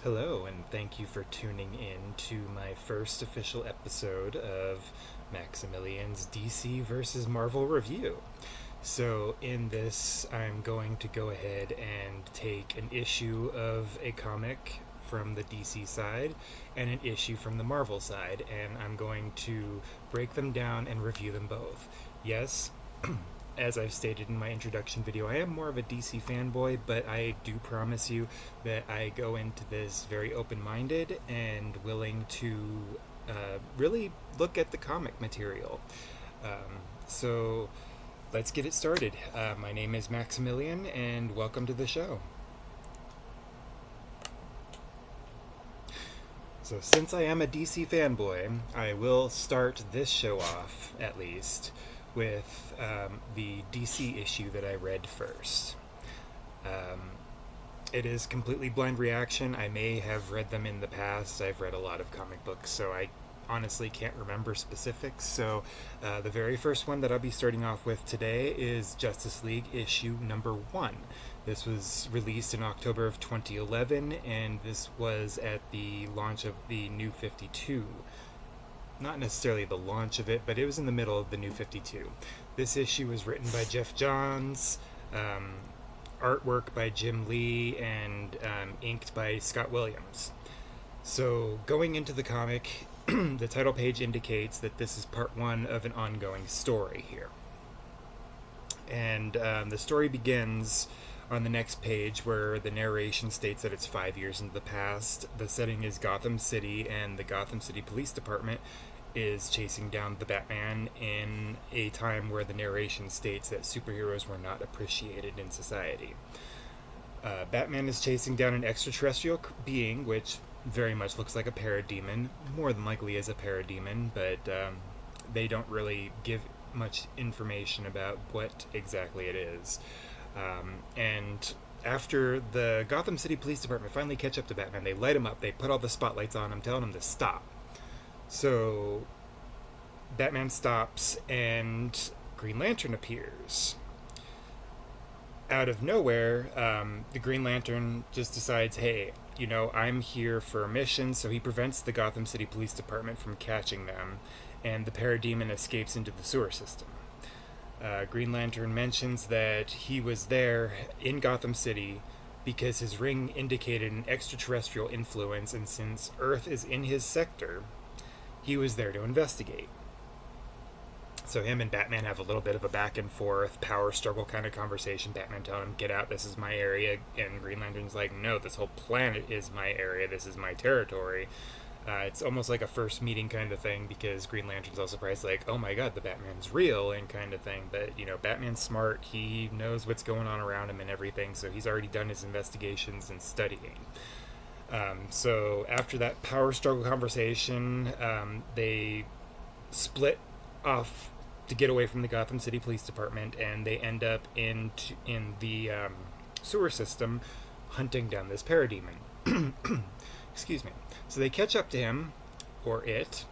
Hello, and thank you for tuning in to my first official episode of Maximilian's DC versus Marvel review. So, in this, I'm going to go ahead and take an issue of a comic from the DC side and an issue from the Marvel side, and I'm going to break them down and review them both. Yes, as I've stated in my introduction video, I am more of a DC fanboy, but I do promise you that I go into this very open-minded and willing to really look at the comic material. So let's get it started. My name is Maximilian, and welcome to the show. So since I am a DC fanboy, I will start this show off, at least, with the DC issue that I read first. It is completely blind reaction. I may have read them in the past. I've read a lot of comic books, so I honestly can't remember specifics. So the very first one that I'll be starting off with today is Justice League issue number 1. This was released in October of 2011, and this was at the launch of the New 52. Not necessarily the launch of it, but it was in the middle of the New 52. This issue was written by Jeff Johns, artwork by Jim Lee, and inked by Scott Williams. So going into the comic, the title page indicates that this is part 1 of an ongoing story here. And the story begins on the next page, where the narration states that it's 5 years into the past. The setting is Gotham City, and the Gotham City Police Department is chasing down the Batman in a time where the narration states that superheroes were not appreciated in society. Batman is chasing down an extraterrestrial being, which very much looks like a parademon, more than likely is a parademon, but they don't really give much information about what exactly it is. And after the Gotham City Police Department finally catch up to Batman, they light him up, they put all the spotlights on him, telling him to stop. So Batman stops, and Green Lantern appears. Out of nowhere, the Green Lantern just decides, hey, I'm here for a mission, so he prevents the Gotham City Police Department from catching them, and the parademon escapes into the sewer system. Green Lantern mentions that he was there in Gotham City because his ring indicated an extraterrestrial influence, and since Earth is in his sector, he was there to investigate. So him and Batman have a little bit of a back and forth, power struggle kind of conversation. Batman telling him, get out, this is my area. And Green Lantern's like, no, this whole planet is my area, this is my territory. It's almost like a first meeting kind of thing, because Green Lantern's all surprised, like, oh my god, the Batman's real, and kind of thing. But, Batman's smart, he knows what's going on around him and everything, so he's already done his investigations and studying. So after that power struggle conversation, they split off to get away from the Gotham City Police Department, and they end up in the sewer system hunting down this parademon. Excuse me. So they catch up to him, or it.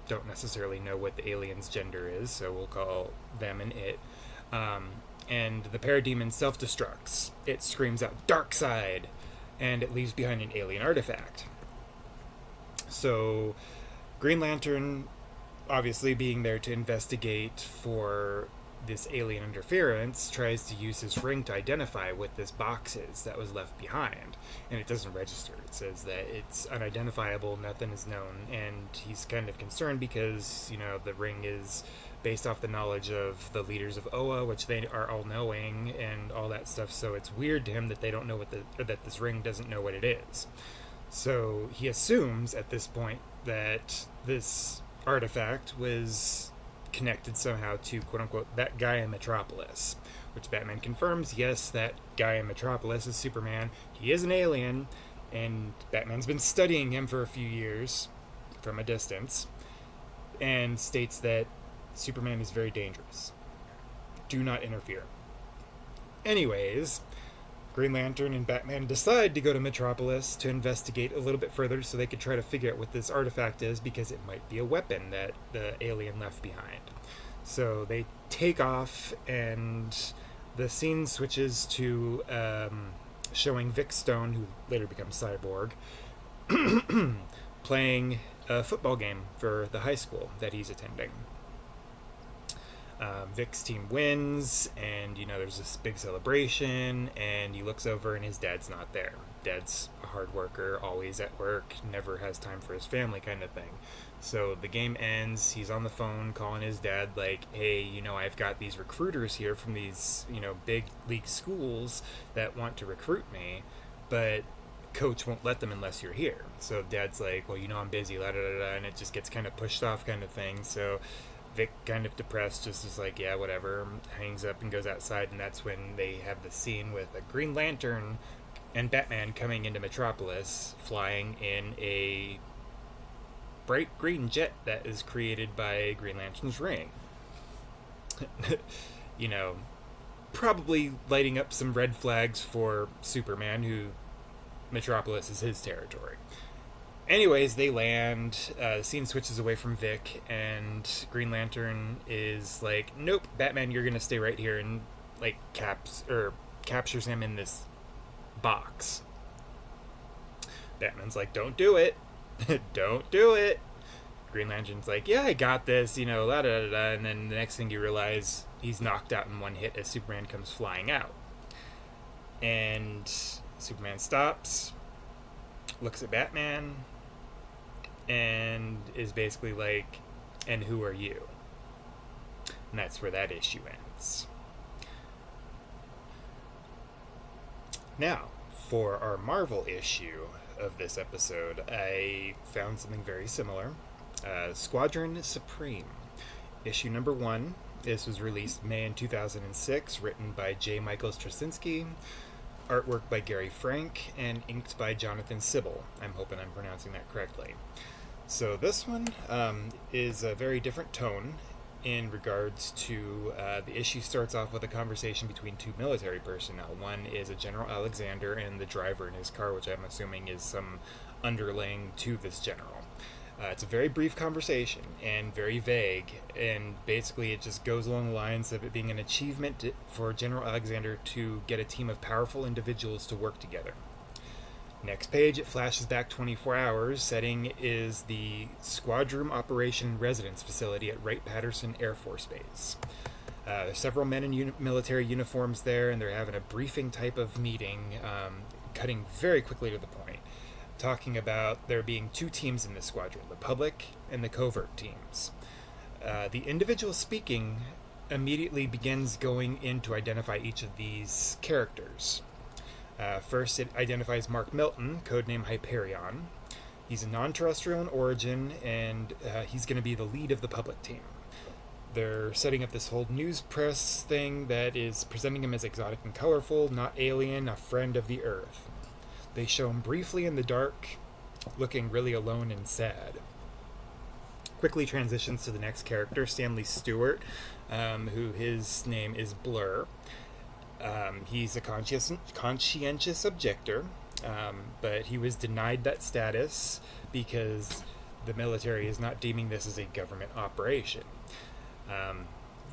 Don't necessarily know what the alien's gender is, so we'll call them an it. And the parademon self-destructs. It screams out, "Dark side!" and it leaves behind an alien artifact. So Green Lantern, obviously being there to investigate for this alien interference, tries to use his ring to identify what this box is that was left behind, and it doesn't register. It says that it's unidentifiable, nothing is known, and he's kind of concerned because, the ring is based off the knowledge of the leaders of OA, which they are all knowing, and all that stuff, so it's weird to him that they don't know that this ring doesn't know what it is. So he assumes at this point that this artifact was connected somehow to, quote-unquote, that guy in Metropolis, which Batman confirms, yes, that guy in Metropolis is Superman. He is an alien, and Batman's been studying him for a few years from a distance, and states that Superman is very dangerous. Do not interfere. Anyways, Green Lantern and Batman decide to go to Metropolis to investigate a little bit further so they could try to figure out what this artifact is, because it might be a weapon that the alien left behind. So they take off, and the scene switches to showing Vic Stone, who later becomes Cyborg, playing a football game for the high school that he's attending. Vic's team wins, and there's this big celebration, and he looks over and his dad's not there. Dad's a hard worker, always at work, never has time for his family, kind of thing. So the game ends, he's on the phone calling his dad like, hey, I've got these recruiters here from these big league schools that want to recruit me, but coach won't let them unless you're here. So dad's like, well, I'm busy, la da da da, and it just gets kind of pushed off, kind of thing. So Vic, kind of depressed, just is like, yeah, whatever, hangs up and goes outside, and that's when they have the scene with a Green Lantern and Batman coming into Metropolis, flying in a bright green jet that is created by Green Lantern's ring. Probably lighting up some red flags for Superman, who Metropolis is his territory. Anyways, they land. The scene switches away from Vic, and Green Lantern is like, "Nope, Batman, you're gonna stay right here," and captures him in this box. Batman's like, "Don't do it, don't do it." Green Lantern's like, "Yeah, I got this," la da da da, and then the next thing you realize, he's knocked out in one hit as Superman comes flying out, and Superman stops, looks at Batman, and is basically like, and who are you? And that's where that issue ends. Now, for our Marvel issue of this episode, I found something very similar. Squadron Supreme, issue number 1. This was released May in 2006, written by J. Michael Straczynski, artwork by Gary Frank, and inked by Jonathan Sybil. I'm hoping I'm pronouncing that correctly. So this one is a very different tone in regards to the issue. Starts off with a conversation between two military personnel. One is a General Alexander and the driver in his car, which I'm assuming is some underling to this general. It's a very brief conversation and very vague, and basically it just goes along the lines of it being an achievement for General Alexander to get a team of powerful individuals to work together. Next page, it flashes back 24 hours. Setting is the Squadron Operation Residence Facility at Wright-Patterson Air Force Base. There's several men in military uniforms there, and they're having a briefing type of meeting, cutting very quickly to the point, talking about there being two teams in this squadron, the public and the covert teams. The individual speaking immediately begins going in to identify each of these characters. First, it identifies Mark Milton, codename Hyperion. He's a non-terrestrial in origin, and he's going to be the lead of the public team. They're setting up this whole news press thing that is presenting him as exotic and colorful, not alien, a friend of the Earth. They show him briefly in the dark, looking really alone and sad. Quickly transitions to the next character, Stanley Stewart, who his name is Blur. He's a conscientious objector, but he was denied that status because the military is not deeming this as a government operation.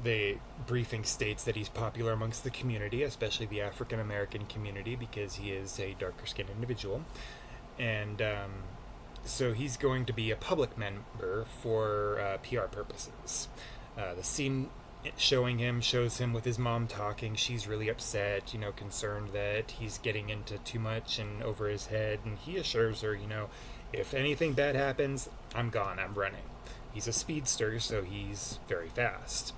The briefing states that he's popular amongst the community, especially the African American community, because he is a darker skinned individual. And so he's going to be a public member for PR purposes. The scene showing him shows him with his mom talking. She's really upset, concerned that he's getting into too much and over his head, and he assures her, if anything bad happens, I'm gone, I'm running. He's a speedster, so he's very fast.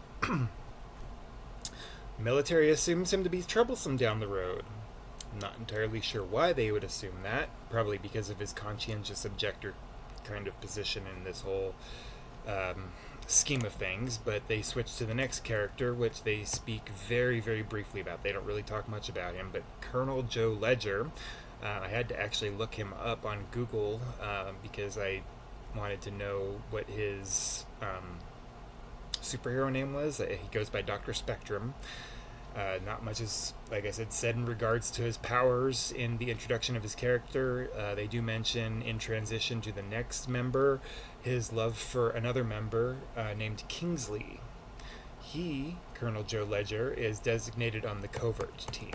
Military assumes him to be troublesome down the road. I'm not entirely sure why they would assume that, probably because of his conscientious objector kind of position in this whole scheme of things, but they switch to the next character, which they speak very, very briefly about. They don't really talk much about him, but Colonel Joe Ledger. I had to actually look him up on Google because I wanted to know what his superhero name was. He goes by Dr. Spectrum. Not much is, like I said in regards to his powers in the introduction of his character. They do mention in transition to the next member his love for another member named Kingsley. He, Colonel Joe Ledger, is designated on the covert team.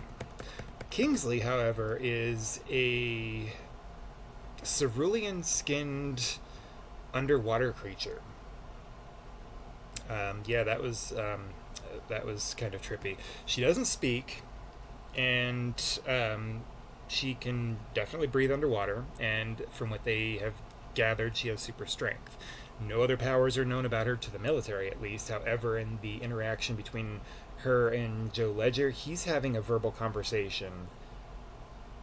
Kingsley, however, is a cerulean-skinned underwater creature. Yeah, that was kind of trippy. She doesn't speak, and she can definitely breathe underwater. And from what they have gathered, she has super strength. No other powers are known about her to the military, at least. However, in the interaction between her and Joe Ledger, he's having a verbal conversation,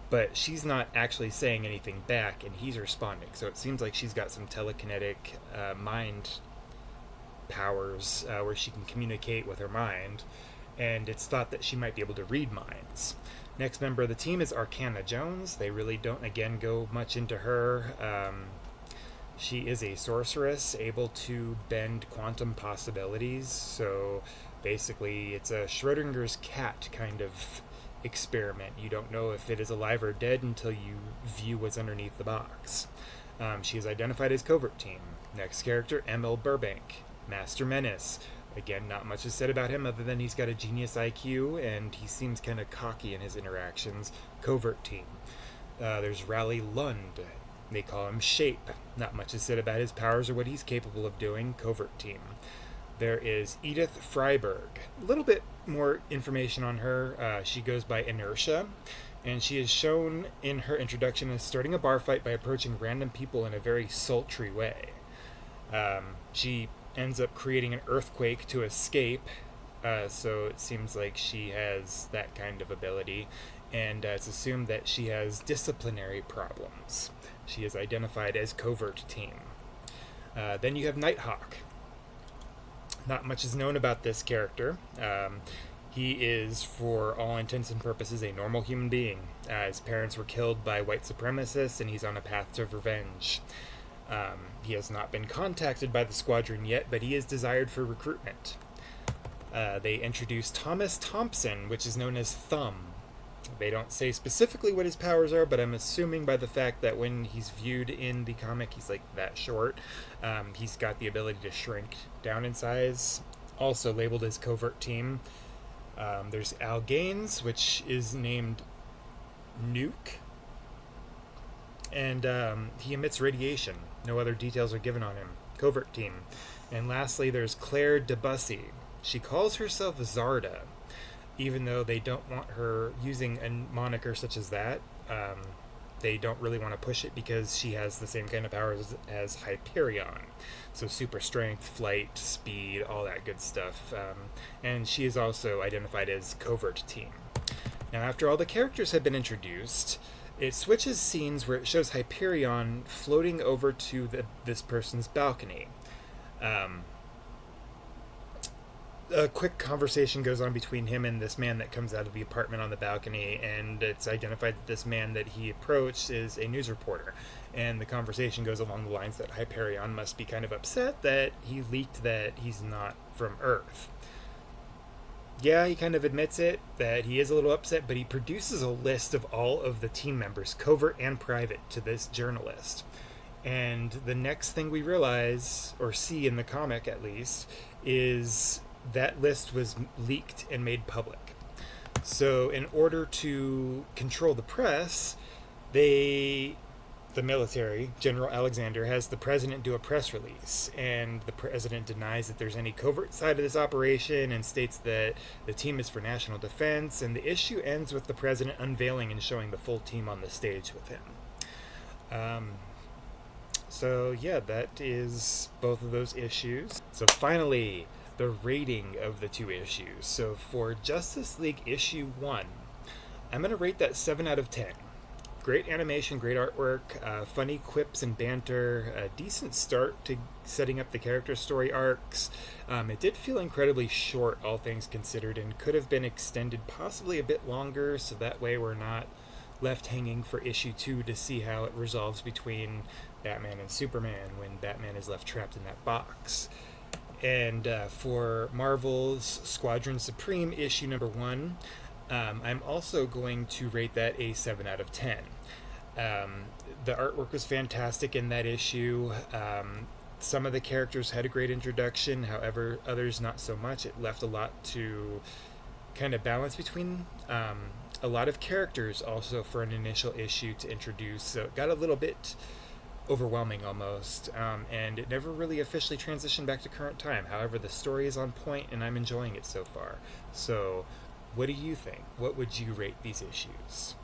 but she's not actually saying anything back, and he's responding. So it seems like she's got some telekinetic mind powers where she can communicate with her mind, and it's thought that she might be able to read minds. Next member of the team is Arcana Jones. They really don't, again, go much into her. She is a sorceress able to bend quantum possibilities, so basically it's a Schrodinger's cat kind of experiment. You don't know if it is alive or dead until you view what's underneath the box. She is identified as Covert Team. Next character, M.L. Burbank, Master Menace. Again, not much is said about him other than he's got a genius IQ and he seems kind of cocky in his interactions. Covert Team. There's Raleigh Lund. They call him Shape. Not much is said about his powers or what he's capable of doing. Covert Team. There is Edith Freiberg. A little bit more information on her. She goes by Inertia, and she is shown in her introduction as starting a bar fight by approaching random people in a very sultry way. She ends up creating an earthquake to escape, so it seems like she has that kind of ability, and it's assumed that she has disciplinary problems. She is identified as Covert Team. Then you have Nighthawk. Not much is known about this character. He is, for all intents and purposes, a normal human being. His parents were killed by white supremacists, and he's on a path to revenge. He has not been contacted by the Squadron yet, but he is desired for recruitment. They introduced Thomas Thompson, which is known as Thumb. They don't say specifically what his powers are, but I'm assuming by the fact that when he's viewed in the comic, he's like that short. He's got the ability to shrink down in size. Also labeled as Covert Team. There's Al Gaines, which is named Nuke. And he emits radiation. No other details are given on him. Covert Team. And lastly, there's Claire Debussy. She calls herself Zarda, even though they don't want her using a moniker such as that. They don't really want to push it because she has the same kind of powers as Hyperion. So super strength, flight, speed, all that good stuff. And she is also identified as Covert Team. Now, after all the characters have been introduced, it switches scenes where it shows Hyperion floating over to this person's balcony. A quick conversation goes on between him and this man that comes out of the apartment on the balcony, and it's identified that this man that he approached is a news reporter. And the conversation goes along the lines that Hyperion must be kind of upset that he leaked that he's not from Earth. Yeah, he kind of admits it, that he is a little upset, but he produces a list of all of the team members, covert and private, to this journalist. And the next thing we realize, or see in the comic at least, is that list was leaked and made public. So in order to control the press, the military, General Alexander, has the president do a press release, and the president denies that there's any covert side of this operation and states that the team is for national defense, and the issue ends with the president unveiling and showing the full team on the stage with him. So yeah, that is both of those issues. So finally, the rating of the two issues. So for Justice League issue 1, I'm going to rate that 7 out of 10. Great animation, great artwork, funny quips and banter, a decent start to setting up the character story arcs. It did feel incredibly short, all things considered, and could have been extended possibly a bit longer, so that way we're not left hanging for issue 2 to see how it resolves between Batman and Superman when Batman is left trapped in that box. And for Marvel's Squadron Supreme issue number 1, I'm also going to rate that a 7 out of 10. The artwork was fantastic in that issue. Some of the characters had a great introduction, however, others not so much. It left a lot to kind of balance between. A lot of characters also for an initial issue to introduce, so it got a little bit overwhelming almost, and it never really officially transitioned back to current time. However, the story is on point and I'm enjoying it so far. So, what do you think? What would you rate these issues?